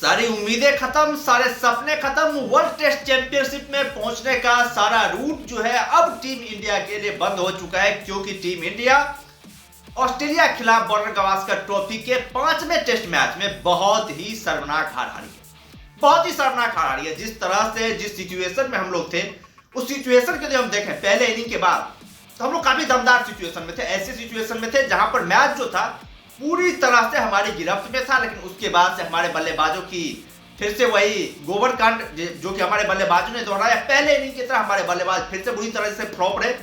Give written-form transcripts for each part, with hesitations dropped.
सारी उम्मीदें खत्म, सारे सपने खत्म। वर्ल्ड टेस्ट चैंपियनशिप में पहुंचने का सारा रूट जो है अब टीम इंडिया के लिए बंद हो चुका है, क्योंकि टीम इंडिया ऑस्ट्रेलिया के खिलाफ बॉर्डर गावस्कर ट्रॉफी के 5वें टेस्ट मैच में बहुत ही शर्मनाक हार हारी है। बहुत ही शर्मनाक हार हारी है। जिस तरह से जिस सिचुएशन में हम लोग थे, उस सिचुएशन के लिए हम देखें पहले इनिंग के बाद तो हम लोग काफी दमदार सिचुएशन में थे। ऐसे सिचुएशन में थे जहां पर मैच जो था पूरी तरह से हमारी गिरफ्त में था, लेकिन उसके बाद से हमारे बल्लेबाजों की फिर से वही गोबर कांड जो कि हमारे बल्लेबाजों ने दोहराया। पहले इनिंग की तरह हमारे बल्लेबाज फिर से बुरी तरह से फ्लॉप रहे।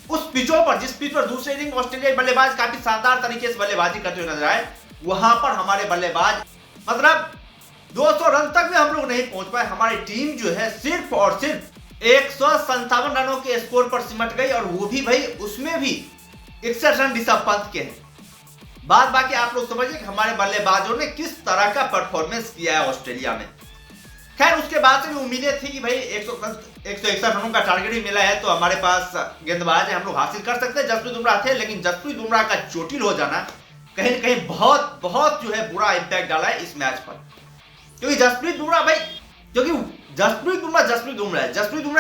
उस पिचों पर, जिस पिच पर दूसरे इनिंग ऑस्ट्रेलियाई बल्लेबाज काफी शानदार तरीके से बल्लेबाजी करते हुए नजर आए, वहां पर हमारे बल्लेबाज मतलब 200 रन तक भी हम लोग नहीं पहुंच पाए। हमारी टीम जो है सिर्फ और सिर्फ 157 रनों के स्कोर पर सिमट गई, और वो भी भाई उसमें भी 61 रन ऋषभ पंत के हैं। बात बाकी आप लोग समझिए कि हमारे बल्लेबाजों ने किस तरह का परफॉर्मेंस किया है ऑस्ट्रेलिया में। खैर उसके बाद से भी उम्मीदें थी कि भाई 161 रनों का टारगेट ही मिला है तो हमारे पास गेंदबाज है, हम लोग हासिल कर सकते हैं। जसप्रीत बुमराह थे, लेकिन जसप्रीत बुमराह का चोटिल हो जाना कहीं न कहीं बहुत बहुत जो है बुरा इंपैक्ट डाला है इस मैच पर। क्योंकि जसप्रीत बुमराह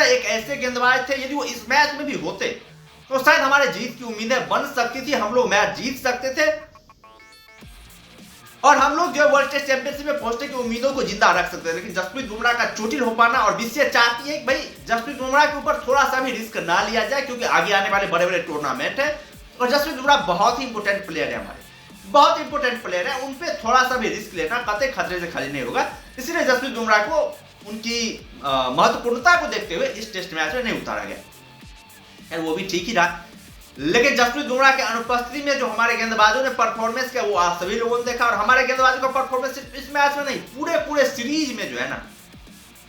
एक ऐसे गेंदबाज थे, यदि वो इस मैच में भी होते तो शायद हमारे जीत की उम्मीदें बन सकती थी, हम लोग मैच जीत सकते थे और हम लोग जो वर्ल्ड टेस्ट चैंपियनशिप में पहुंचने की उम्मीदों को जिंदा रख सकते हैं। लेकिन जसप्रीत बुमराह का चोटिल हो पाना, और बीसीसीआई चाहती है कि भाई जसप्रीत बुमराह के ऊपर थोड़ा सा भी रिस्क ना लिया जाए, क्योंकि आगे आने वाले बड़े बड़े टूर्नामेंट है और जसप्रीत बुमराह बहुत ही इंपोर्टेंट प्लेयर है, हमारे बहुत इंपोर्टेंट प्लेयर है। उन पे थोड़ा सा भी रिस्क लेना कतई खतरे से खाली नहीं होगा। इसलिए जसप्रीत बुमराह को उनकी महत्वपूर्णता को देखते हुए इस टेस्ट मैच में नहीं उतारा गया। वो भी ठीक ही रहा, लेकिन जसप्रीत बुमराह के अनुपस्थिति में जो हमारे गेंदबाजों ने परफॉर्मेंस किया वो आप सभी लोगों ने देखा। और हमारे गेंदबाजों का परफॉर्मेंस सिर्फ इस मैच में नहीं, पूरे सीरीज में जो है ना,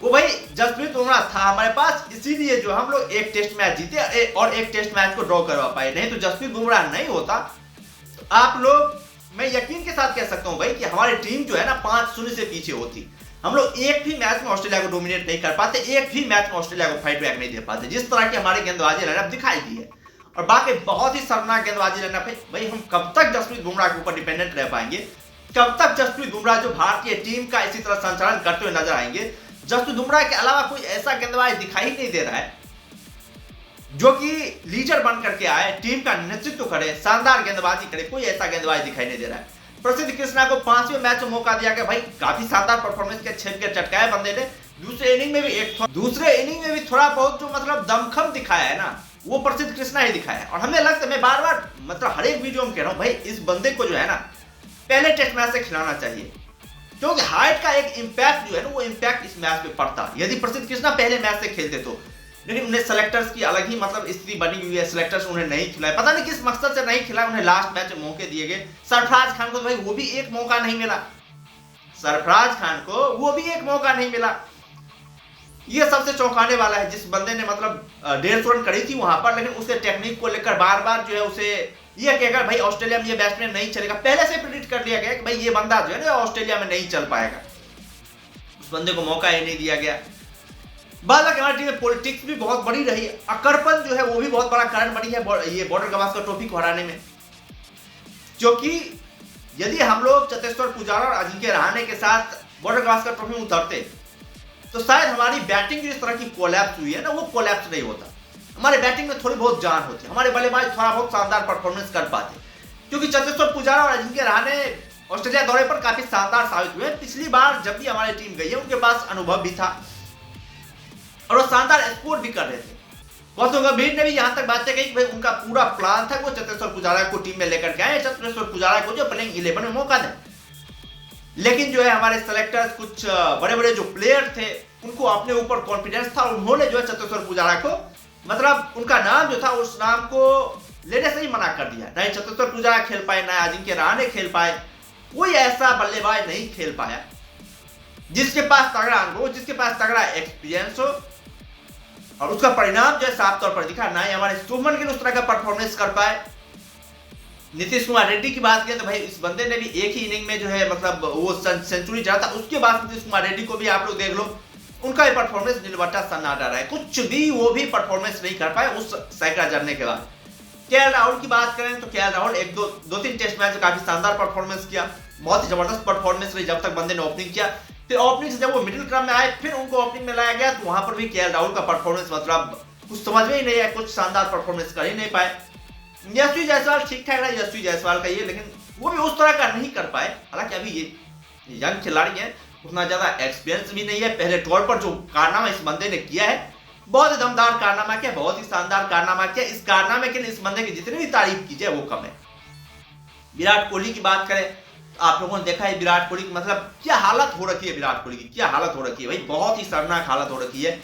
वो भाई जसप्रीत बुमराह था हमारे पास, इसीलिए जो हम लोग एक टेस्ट मैच जीते और एक टेस्ट मैच को ड्रॉ करवा पाए। नहीं तो जसप्रीत बुमराह नहीं होता तो आप लोग, मैं यकीन के साथ कह सकता हूं भाई कि हमारी टीम जो है ना 5-0 से पीछे होती। हम लोग एक भी मैच में ऑस्ट्रेलिया को डोमिनेट नहीं कर पाते, एक भी मैच में ऑस्ट्रेलिया को फाइट बैक नहीं दे पाते, जिस तरह की हमारी गेंदबाजी लाइनअप दिखाई दी है। और बाकी बहुत ही शर्मनाक गेंदबाजी लाइनअप है। भाई हम कब तक जसप्रीत बुमराह के ऊपर डिपेंडेंट रह पाएंगे? कब तक जसप्रीत बुमराह जो भारतीय टीम का इसी तरह संचालन करते हुए नजर आएंगे? जसप्रीत बुमराह के अलावा कोई ऐसा गेंदबाज दिखाई नहीं दे रहा है जो कि लीडर बन करके आए, टीम का नेतृत्व करे, शानदार गेंदबाजी करे। कोई ऐसा गेंदबाज दिखाई नहीं दे रहा है। प्रसिद्ध कृष्णा को 5वें मैच में मौका दिया गया, भाई काफी शानदार परफॉर्मेंस किया, 6 विकेट चटकाए बंदे ने। दूसरे इनिंग में भी थोड़ा बहुत जो मतलब दमखम दिखाया है ना, वो प्रसिद्ध कृष्णा ही दिखाया है। और हमें लगता है, मैं बार बार मतलब हर एक वीडियो में कह रहा हूं भाई इस बंदे को जो है ना पहले टेस्ट मैच से खिलाना चाहिए, क्योंकि हाइट का एक इंपैक्ट जो है ना वो इंपैक्ट इस मैच में पड़ता यदि प्रसिद्ध कृष्णा पहले मैच से खेलते तो। लेकिन उन्हें सेलेक्टर्स की अलग ही मतलब स्थिति बनी हुई है, सेलेक्टर्स उन्हें नहीं खिलाए, पता नहीं किस मकसद से नहीं खिलाए। उन्हें लास्ट मैच में मौके दिए गए। सरफराज खान को तो भाई वो भी एक मौका नहीं मिला, सरफराज खान को वो भी एक मौका नहीं मिला। ये सबसे चौंकाने वाला है। जिस बंदे ने मतलब 150 रन करी थी वहां पर, लेकिन उसके टेक्निक को लेकर बार बार जो है उसे ये कहकर भाई ऑस्ट्रेलिया में ये बैट्समैन नहीं चलेगा, पहले से प्रेडिक्ट कर दिया गया कि भाई ये बंदा जो है ना ऑस्ट्रेलिया में नहीं चल पाएगा। उस बंदे को मौका ही नहीं दिया गया। बाद हमारी टीम में पॉलिटिक्स भी बहुत बड़ी रही, अकड़पन जो है वो भी बहुत बड़ा कारण बनी है ये बॉर्डर गावस्कर ट्रॉफी को हराने में। क्योंकि यदि हम लोग चतेश्वर पुजारा और अजिंक्य रहाणे के साथ बॉर्डर गावस्कर ट्रॉफी में उतरते तो शायद हमारी बैटिंग जिस तरह की कोलैप्स हुई है ना, वो कोलैप्स नहीं होता। हमारे बैटिंग में थोड़ी बहुत जान होती, हमारे बल्लेबाज थोड़ा बहुत शानदार परफॉर्मेंस कर पाते। क्योंकि चतेश्वर पुजारा और अजिंक्य रहाणे ऑस्ट्रेलिया दौरे पर काफी शानदार साबित हुए। पिछली बार जब भी हमारी टीम गई है उनके पास अनुभव भी था और वो शानदार स्कोर भी कर रहे थे। गौतम गंभीर ने भी यहाँ तक बातें कही कि भाई उनका पूरा प्लान था वो चतेश्वर पुजारा को टीम में लेकर के आए, चतेश्वर पुजारा को जो प्लेइंग 11 में मौका दें। लेकिन जो है हमारे सेलेक्टर्स, कुछ बड़े बड़े जो प्लेयर थे, उनको अपने ऊपर कॉन्फिडेंस था, उन्होंने जो है चतेश्वर पुजारा को मतलब उनका नाम जो था उस नाम को लेने से ही मना कर दिया। नहीं चतेश्वर पुजारा खेल पाए, ना अजिंक्य रहाणे खेल पाए, कोई ऐसा बल्लेबाज नहीं खेल पाया जिसके पास तगड़ा अनुभव, जिसके पास तगड़ा एक्सपीरियंस हो। और उसका परिणाम जो है साफ तौर पर दिखा। ना ही हमारे शुभमन गिल उस तरह का परफॉर्मेंस कर पाए। नीतीश कुमार रेड्डी की बात करें तो भाई इस बंदे ने भी एक ही इनिंग में जो है मतलब वो सेंचुरी जड़ा था। उसके बाद नीतीश कुमार रेड्डी को भी आप लोग देख लो, उनका भी परफॉर्मेंस नीलवट्टा सन्नाटा रहा है, कुछ भी वो भी परफॉर्मेंस नहीं कर पाए उस सैकड़ा जड़ने के बाद। केएल राहुल की बात करें तो केएल राहुल एक दो तीन टेस्ट मैच में काफी शानदार परफॉर्मेंस किया, बहुत ही जबरदस्त परफॉर्मेंस रही जब तक बंदे ने ओपनिंग किया। फिर ओपनिंग से जब वो मिडिल क्रम में आए फिर उनको ओपनिंग में लाया गया, तो वहां पर भी केएल राहुल का परफॉर्मेंस मतलब कुछ समझ में ही नहीं आया, कुछ शानदार परफॉर्मेंस कर ही नहीं पाए। यशस्वी जायसवाल ठीक ठाक रहा यशस्वी जायसवाल का ये, लेकिन वो भी उस तरह का नहीं कर पाए। हालांकि अभी ये यंग खिलाड़ी है, उतना ज्यादा एक्सपीरियंस भी नहीं है। पहले तौर पर जो कारनामा इस बंदे ने किया है, बहुत ही दमदार कारनामा किया, बहुत ही शानदार कारनामा किया। इस कारनामे के लिए इस बंदे की जितनी भी तारीफ की जाए वो कम है। विराट कोहली की बात करें, आप लोगों ने देखा है विराट कोहली की मतलब क्या हालत हो रखी है, विराट कोहली की क्या हालत हो रखी है भाई, बहुत ही शर्मनाक हालत हो रखी है।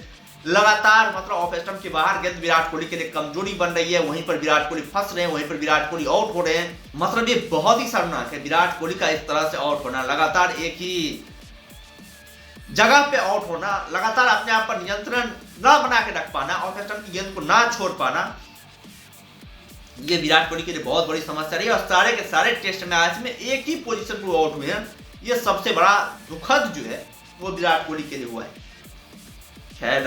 लगातार मतलब ऑफ स्टंप के बाहर गेंद विराट कोहली के लिए कमजोरी बन रही है, वहीं पर विराट कोहली फंस रहे हैं, वहीं पर विराट कोहली आउट हो रहे हैं। मतलब ये बहुत ही शर्मनाक है विराट कोहली का इस तरह से आउट होना, लगातार एक ही जगह पे आउट होना, लगातार अपने आप पर नियंत्रण ना बना के रख पाना, ऑफ स्टंप की गेंद को ना छोड़ पाना, ये विराट कोहली के लिए बहुत बड़ी समस्या रही है। और सारे के सारे टेस्ट मैच में एक ही पोजीशन पर आउट हुए हैं, ये सबसे बड़ा दुखद जो है वो विराट कोहली के लिए हुआ है। खैर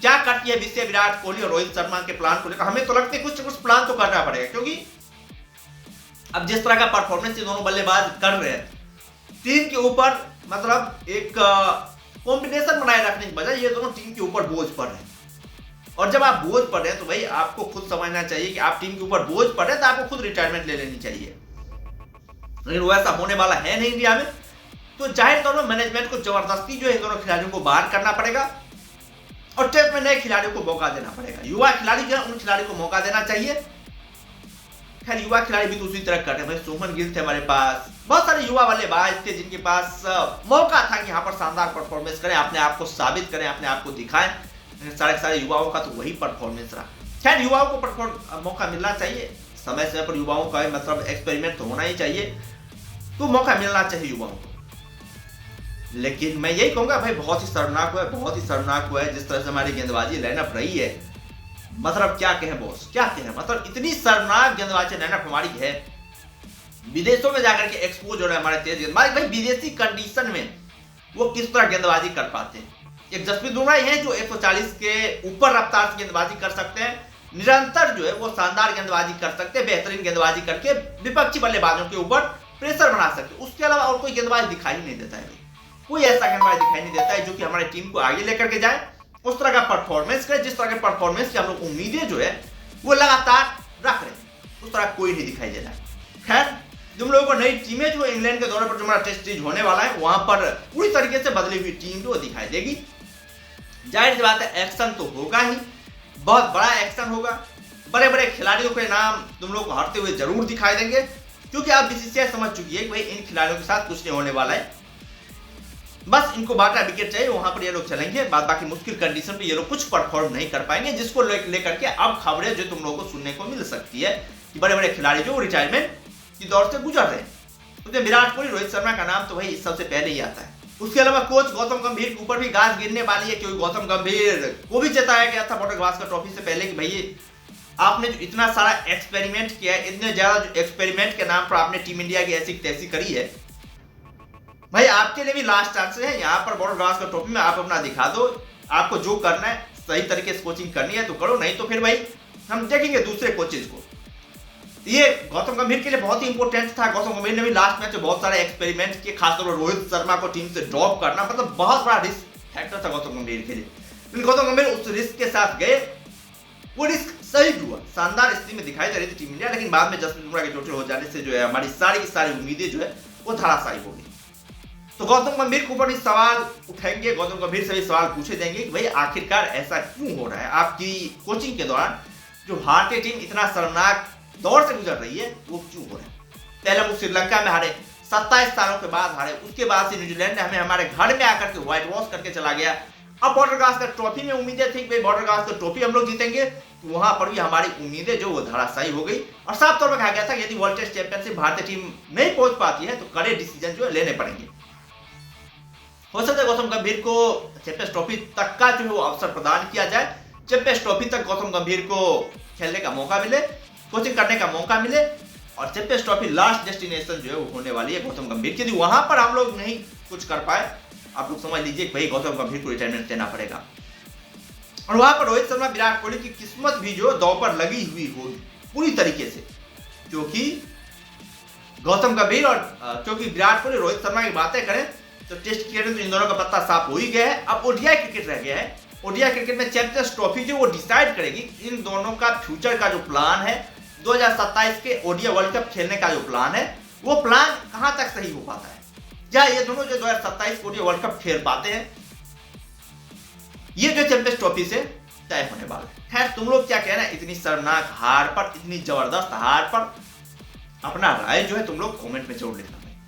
क्या करती है विषय विराट कोहली और रोहित शर्मा के प्लान को लेकर, हमें तो लगता है कुछ प्लान तो करना पड़ेगा, क्योंकि अब जिस तरह का परफॉर्मेंस ये दोनों बल्लेबाज कर रहे हैं, टीम के ऊपर मतलब एक कॉम्बिनेशन बनाए रखने की बजाय ये दोनों टीम के ऊपर बोझ पड़ रहे हैं। और जब आप बोझ पड़ रहे हैं तो भाई आपको खुद समझना चाहिए कि आप टीम के ऊपर बोझ पड़ रहे हैं तो आपको खुद रिटायरमेंट ले लेनी चाहिए, लेकिन वो ऐसा होने वाला है नहीं इंडिया में। तो जाहिर तौर पर मैनेजमेंट को जबरदस्ती जो है दोनों खिलाड़ियों को बाहर करना पड़ेगा और टेस्ट में नए खिलाड़ियों को मौका देना पड़ेगा। युवा खिलाड़ी जो है उन खिलाड़ियों को मौका देना चाहिए। खैर युवा खिलाड़ी भी तो उसी तरह कर रहे हैं भाई, शुभमन गिल थे हमारे पास, बहुत सारे युवा बल्लेबाज थे जिनके पास मौका था कि यहाँ पर शानदार परफॉर्मेंस करें, अपने आप को साबित करें, अपने आप को दिखाएं। सारे युवाओं का तो वही परफॉर्मेंस रहा। खैर युवाओं को मौका मिलना चाहिए, समय समय पर युवाओं का मतलब एक्सपेरिमेंट तो होना ही चाहिए, तो मौका मिलना चाहिए युवाओं को। लेकिन मैं यही कहूंगा भाई बहुत ही शर्मनाक हुआ है, बहुत ही शर्मनाक हुआ है जिस तरह से हमारी गेंदबाजी लाइनअप रही है। मतलब क्या कहें बॉस, क्या कहें, मतलब इतनी शर्मनाक गेंदबाजी लाइनअप हमारी है। विदेशों में जाकर के एक्सपोज हो रहे हैं हमारे तेज गेंदबाज, भाई विदेशी कंडीशन में वो किस तरह गेंदबाजी कर पाते हैं। एक जसप्रीत बुमराह है जो 140 के ऊपर रफ्तार से गेंदबाजी कर सकते हैं, निरंतर जो है वो शानदार गेंदबाजी कर सकते हैं, बेहतरीन गेंदबाजी करके विपक्षी बल्लेबाजों के ऊपर प्रेशर बना सकते हैं। उसके अलावा और कोई गेंदबाज दिखाई नहीं देता है, कोई ऐसा गेंदबाज दिखाई नहीं देता है जो कि हमारी टीम को आगे लेकर के जाए, उस तरह का परफॉर्मेंस करे जिस तरह के परफॉर्मेंस की हम लोग उम्मीदें जो है वो लगातार रख रहे हैं, उस तरह कोई नहीं दिखाई दे रहा है। खैर तुम लोगों को नई टीमें जो इंग्लैंड के दौरे पर जो हमारा टेस्ट सीरीज होने वाला है वहां पर पूरी तरीके से बदली हुई टीम जो दिखाई देगी। जाहिर सी बात है एक्शन तो होगा ही, बहुत बड़ा एक्शन होगा, बड़े बड़े खिलाड़ियों के नाम तुम लोग को हारते हुए जरूर दिखाई देंगे, क्योंकि अब बीसीसीआई समझ चुकी है कि भाई इन खिलाड़ियों के साथ कुछ नहीं होने वाला है, बस इनको 12 विकेट चाहिए, वहां पर ये लोग चलेंगे, बाकी मुश्किल कंडीशन पे ये लोग कुछ परफॉर्म नहीं कर पाएंगे, जिसको लेकर के अब खबरें जो तुम लोगों को सुनने को मिल सकती है कि बड़े बड़े खिलाड़ी जो रिटायरमेंट की दौर से गुजर रहे हैं। तो विराट कोहली रोहित शर्मा का नाम तो भाई सबसे पहले ही आता है। उसके अलावा कोच गौतम गंभीर के ऊपर भी गाज गिरने वाली है, क्योंकि गौतम गंभीर को भी चेताया गया था बॉर्डर गावस्कर ट्रॉफी से पहले कि भाई आपने जो इतना सारा एक्सपेरिमेंट किया है, इतने ज्यादा जो एक्सपेरिमेंट के नाम पर आपने टीम इंडिया की ऐसी तैसी करी है, भाई आपके लिए भी लास्ट चांस है यहाँ पर बॉर्डर गावस्कर ट्रॉफी में आप अपना दिखा दो। आपको जो करना है सही तरीके से कोचिंग करनी है तो करो, नहीं तो फिर भाई हम देखेंगे दूसरे कोचेज को। ये गौतम गंभीर के लिए बहुत ही इंपॉर्टेंट था। गौतम गंभीर ने भी लास्ट मैच में बहुत सारे एक्सपेरिमेंट किए, खासतौर पर रोहित शर्मा को टीम से ड्रॉप करना मतलब बहुत बड़ा रिस्क फैक्टर था गौतम गंभीर के लिए, लेकिन गौतम गंभीर उस रिस्क के साथ गए, वो रिस्क सही हुआ, शानदार स्थिति में दिखाई दे रही थी टीम इंडिया, लेकिन बाद में जसप्रीत बुमराह के चोटिल हो जाने से जो है हमारी सारी की सारी उम्मीदें जो है वो धराशायी हो गई। तो गौतम गंभीर के ऊपर भी सवाल उठाएंगे, गौतम गंभीर से भी सवाल पूछे जाएंगे कि भाई आखिरकार ऐसा क्यों हो रहा है, आपकी कोचिंग के दौरान जो भारतीय टीम इतना शर्मनाक दौर से गुजर रही है वो क्यों हो रहा है। पहले हम श्रीलंका में हारे, 27 सालों के बाद हारे, उसके बाद से न्यूजीलैंड ने हमें हमारे घर में आकर के व्हाइट वॉश करके चला गया। अब बॉर्डर गावस्कर ट्रॉफी में उम्मीदें थी कि बॉर्डर गावस्कर ट्रॉफी हम लोग जीतेंगे, तो वहां पर भी हमारी उम्मीदें जो वो धराशायी हो गई और साफ तौर पर कहा गया था कि यदि वर्ल्ड टेस्ट चैंपियनशिप भारतीय टीम नहीं पहुंच पाती है तो कड़े डिसीजन जो है लेने पड़ेंगे। हो सकता है गौतम गंभीर को चैंपियंस ट्रॉफी तक का जो है वो अवसर प्रदान किया जाए, चैंपियंस ट्रॉफी तक गौतम गंभीर को खेलने का मौका मिले, कोचिंग करने का मौका मिले, और चैंपियंस ट्रॉफी लास्ट डेस्टिनेशन जो है वो होने वाली है गौतम गंभीर की। यदि वहां पर हम लोग नहीं कुछ कर पाए, आप लोग समझ लीजिए भाई गौतम गंभीर को रिटायरमेंट देना पड़ेगा। और वहां पर रोहित शर्मा विराट कोहली की किस्मत भी जो दौ पर लगी हुई होगी पूरी तरीके से, क्योंकि गौतम गंभीर और क्योंकि विराट कोहली रोहित शर्मा की बातें करें तो टेस्ट क्रिकेट में तो इन दोनों का पत्ता साफ हो ही गया है। अब ओडीआई क्रिकेट रह गया है। ओडीआई क्रिकेट में चैंपियंस ट्रॉफी जो वो डिसाइड करेगी इन दोनों का फ्यूचर का जो प्लान है, 2027 के ओडीआई वर्ल्ड कप खेलने का जो प्लान है, वो प्लान कहां तक सही हो पाता है। क्या ये दोनों जो 2027 ओडीआई वर्ल्ड कप खेल पाते हैं, ये जो चैंपियंस ट्रॉफी से तय होने वाला है। खैर तुम लोग क्या कहना है इतनी शर्मनाक हार पर, इतनी जबरदस्त हार पर? अपना राय जो है तुम लोग कमेंट में जरूर लिखना।